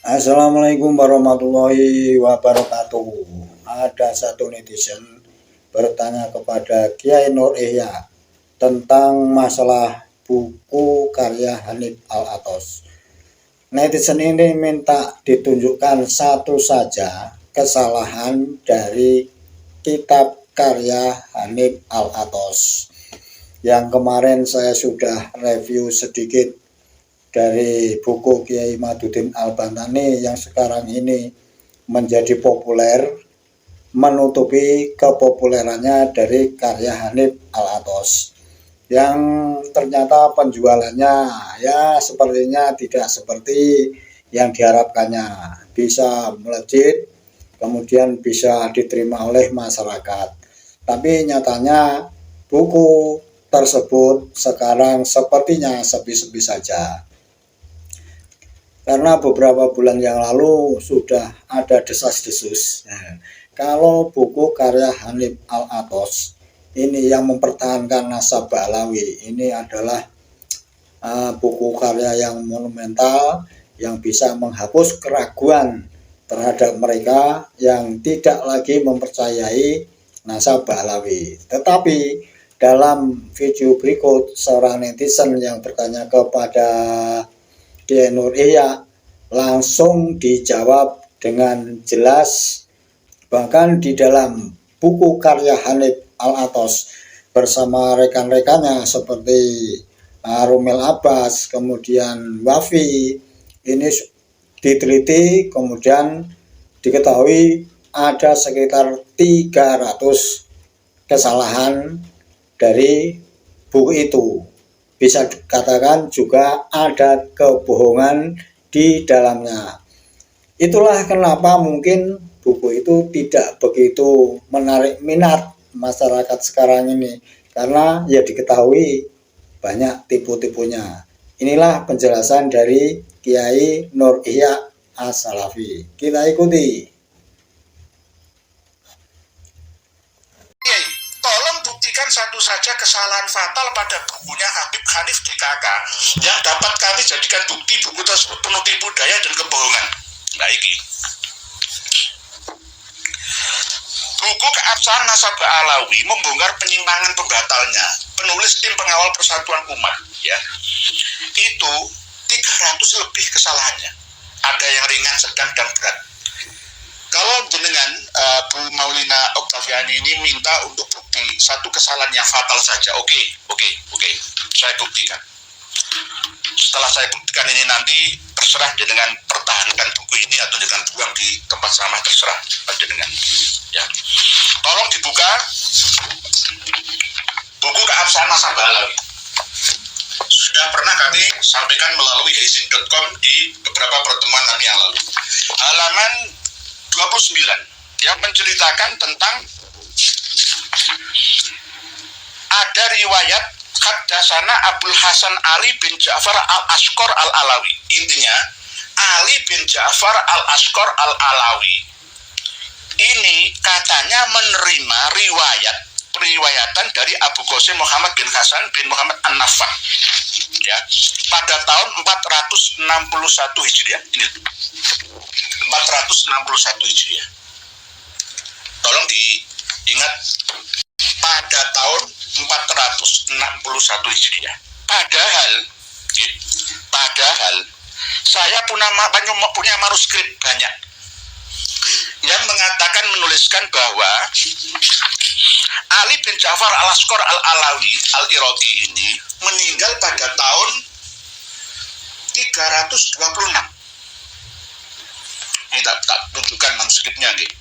Assalamualaikum warahmatullahi wabarakatuh. Ada satu netizen bertanya kepada Kiai Nur Ihya tentang masalah buku karya Hanif Al-Athos. Netizen ini minta ditunjukkan satu saja kesalahan dari kitab karya Hanif Al-Athos. Yang kemarin saya sudah review sedikit dari buku Kiai Madudin Al-Bantani yang sekarang ini menjadi populer, menutupi kepopulerannya dari karya Hanif Al-Athos yang ternyata penjualannya ya sepertinya tidak seperti yang diharapkannya, bisa melejit kemudian bisa diterima oleh masyarakat, tapi nyatanya buku tersebut sekarang sepertinya sepi-sepi saja. Karena beberapa bulan yang lalu sudah ada desas-desus. Nah, kalau buku karya Hanif Al-Athos ini yang mempertahankan nasab Alawi, ini adalah buku karya yang monumental yang bisa menghapus keraguan terhadap mereka yang tidak lagi mempercayai nasab Alawi. Tetapi dalam video berikut seorang netizen yang bertanya kepada Kiai Nur Ihya langsung dijawab dengan jelas, bahkan di dalam buku karya Hanif Al-Athos bersama rekan-rekannya seperti Rumel Abbas, kemudian Wafi, ini diteliti kemudian diketahui ada sekitar 300 kesalahan dari buku itu. Bisa dikatakan juga ada kebohongan di dalamnya. Itulah kenapa mungkin buku itu tidak begitu menarik minat masyarakat sekarang ini, karena ya diketahui banyak tipu-tipunya. Inilah penjelasan dari Kiai Nur Ihya As-Salafi. Kita ikuti. Satu saja kesalahan fatal pada bukunya Habib Hanif DKK yang dapat kami jadikan bukti buku tersebut penuh tipu daya dan kebohongan. Nah, ini buku Keabsahan Nasab Alawi membongkar penyimpangan pembatalnya penulis tim pengawal Persatuan Umat, ya. Itu 300 lebih kesalahannya. Ada yang ringan, sedang, dan berat. Kalau jenengan Bu Maulina Oktaviani ini minta untuk bukti satu kesalahan yang fatal saja, oke, saya buktikan. Setelah saya buktikan ini nanti terserah jenengan pertahankan buku ini atau dengan buang di tempat sampah, terserah jenengan. Ya, tolong dibuka buku Keabsahan Nasab Alawi. Sudah pernah kami sampaikan melalui hazin.com di beberapa pertemuan kami yang lalu. Halaman 29 yang menceritakan tentang ada riwayat Haddasana Abul Hasan Ali bin Ja'far Al-Ashqar Al-Alawi. Intinya Ali bin Ja'far Al-Ashqar Al-Alawi ini katanya menerima periwayatan dari Abu Qasim Muhammad bin Hasan bin Muhammad An-Naffah, ya, pada tahun 461 Hijriah. Ini 461 Hijriah. Tolong diingat, pada tahun 461 Hijriah. Padahal saya punya manuskrip banyak yang mengatakan, menuliskan bahwa Ali bin Ja'far Al-Ashqar Al-Alawi Al-Iraqi ini meninggal pada tahun 326. Ini tak tunjukkan manuskripnya, nih.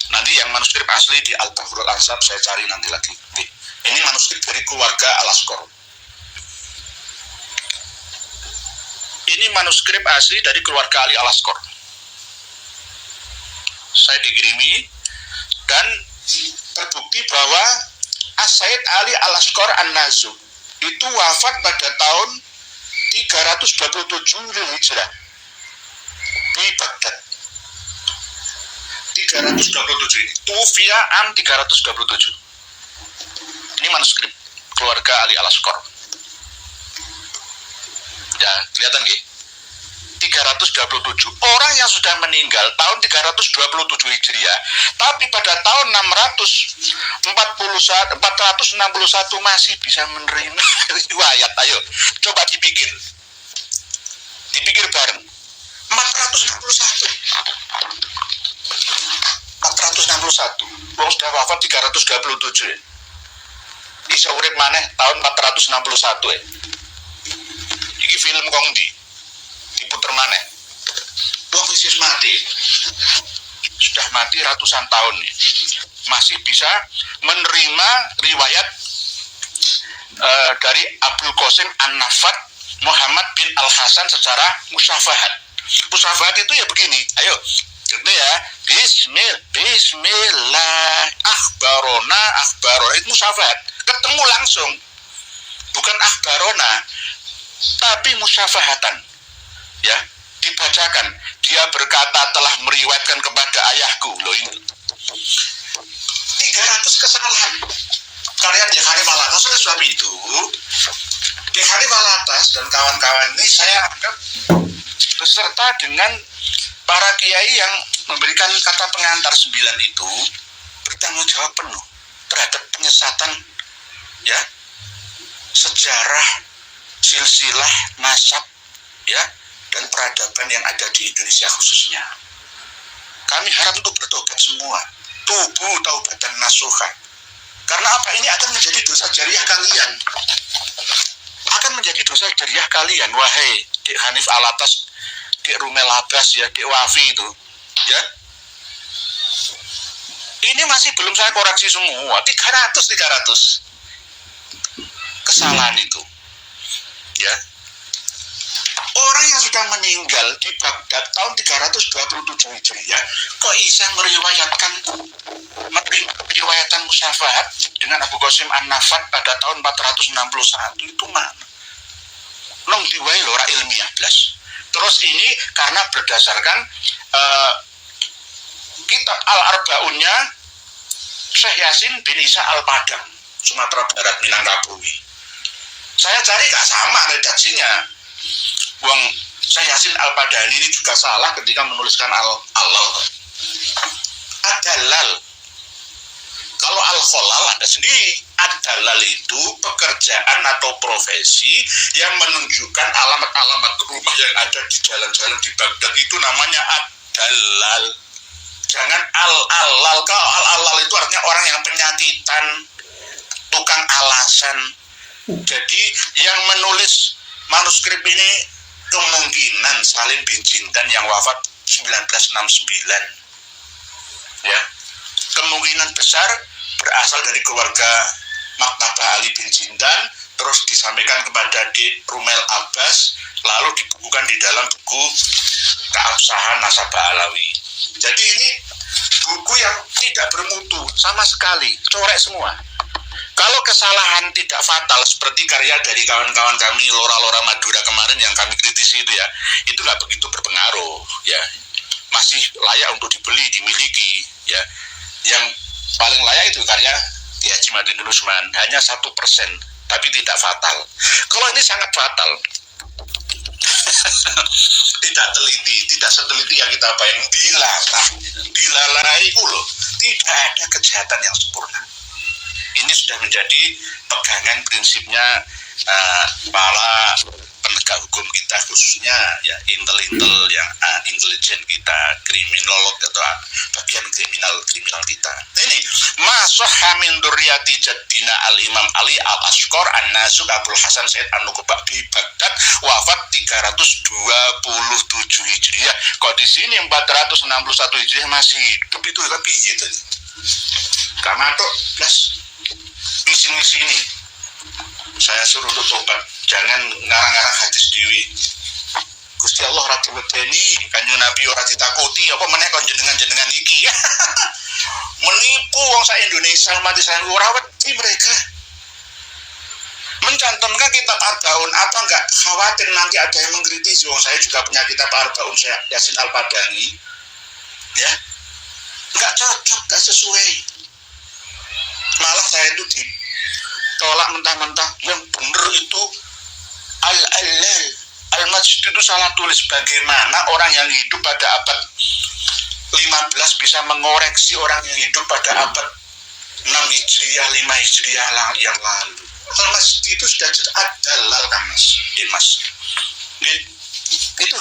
Nanti yang manuskrip asli di Al-Tahfurul Ansab saya cari nanti lagi. Nih. Ini manuskrip dari keluarga Al-Ashqar. Ini manuskrip asli dari keluarga Ali Al-Ashqar. Saya dikirimi dan terbukti bahwa As-Sayyid Ali Al-Ashqar An-Nazu itu wafat pada tahun 327 Hijrah di Baghdad. 327 ini Tufia Am 327. Ini manuskrip keluarga Ali Al-Asqar. Ya, kelihatan nggih? 327 orang yang sudah meninggal tahun 327 Hijriah, tapi pada tahun 461 masih bisa menerima riwayat. Ayo coba dipikir bareng. 461 wong sudah wafat 327 bisa urip maneh tahun 461 iki film kong diputer maneh wong wis mati, sudah mati ratusan tahun nih, masih bisa menerima riwayat dari Abdul Qasim An-Nafat Muhammad bin Al-Hasan secara musyafahat. Musyafahat itu ya begini, ayo gitu ya, Bismillah akhbarona itu musyafahat, ketemu langsung, bukan akhbarona tapi musyafahatan ya, dibacakan, dia berkata telah meriwayatkan kepada ayahku. Loh, ini 300 kesalahan karya Dekhani Walatas. Oleh sebab itu Dekhani Walatas dan kawan-kawan ini saya anggap beserta dengan para kiai yang memberikan kata pengantar 9 itu bertanggung jawab penuh terhadap penyesatan ya, sejarah, silsilah, nasab ya, dan peradaban yang ada di Indonesia khususnya. Kami harap untuk bertobat semua, tubuh taubatan nasuha. Karena apa? Ini akan menjadi dosa jariah kalian. Akan menjadi dosa jariah kalian, wahai Dik Hanif Alatas, Dik Rumel Abbas ya, Dik Wafi itu ya. Ini masih belum saya koreksi semua, 300 kesalahan itu ya. Orang yang sudah meninggal di Baghdad tahun 327 Hijriah kok bisa meriwayatkan musyafahat dengan Abu Qasim An-Nafat pada tahun 461 itu mana? Nong diwai lora ilmiah blas. Terus ini karena berdasarkan kitab Al-Arba'unnya Syekh Yasin bin Isa Al-Padang, Sumatera Barat, Minangkabau. Saya cari gak sama redaksinya. Wong Syekh Yasin Al-Padani ini juga salah ketika menuliskan Allah. Ad-Dalal. Kalau Al-Kholal ada sendiri. Ad-Dalal itu pekerjaan atau profesi yang menunjukkan alamat-alamat rumah yang ada di jalan-jalan di Baghdad, itu namanya Ad-Dalal. Jangan Al-Alal. Kalau Al-Alal itu artinya orang yang penyakitan, tukang alasan. Jadi yang menulis manuskrip ini kemungkinan Salim bin Jindan yang wafat 1969 ya, kemungkinan besar berasal dari keluarga Maktabah Ali bin Jindan, terus disampaikan kepada Dik Rumel Abbas, lalu dibukukan di dalam buku Keabsahan Nasabah Alawi. Jadi ini buku yang tidak bermutu sama sekali, corek semua. Kalau kesalahan tidak fatal seperti karya dari kawan-kawan kami Lora-Lora Madura kemarin yang kami kritisi itu ya, itu nggak begitu berpengaruh ya, masih layak untuk dibeli, dimiliki ya. Yang paling layak itu karya Ki Haji Madinul Usman, hanya 1%, tapi tidak fatal. Kalau ini sangat fatal. Tidak teliti, tidak seteliti yang kita bayang, dilalah itu loh, tidak ada kejahatan yang sempurna. Ini sudah menjadi pegangan prinsipnya para penegak hukum kita, khususnya ya intel yang intelijen kita, kriminolog atau bagian kriminal kita. Ini masah min durriyati jaddina al-Imam Ali Al-Asqar An-Nazuk Abdul Hasan Said An-Nuqba di Baghdad, wafat 327 Hijriah. Kok di sini 461 Hijriah masih hidup, itu tapi gitu. Karena tuh plus misi ini saya suruh untuk tobat, jangan ngarang-ngarang hadis dewi. Gusti Allah rati wedeni, Kanjeng Nabi ora ditakuti, apa meneh kon jenengan iki. Menipu wong sak Indonesia, mati saya ora wedi mereka. Mencantumkan kitab Arbaun, apa enggak khawatir nanti ada yang mengkritisi? Wong saya juga punya kitab Arbaun, saya Yasin Al-Padani. Ya. Enggak cocok, enggak sesuai. Malah saya itu tolak mentah-mentah. Yang benar itu al-alal. Al-Majid itu salah tulis. Bagaimana orang yang hidup pada abad 15 bisa mengoreksi orang yang hidup pada abad 6 Hijriah, 5 Hijriah yang lalu. Al-Majid itu sudah jadi adalal kan Mas. Itu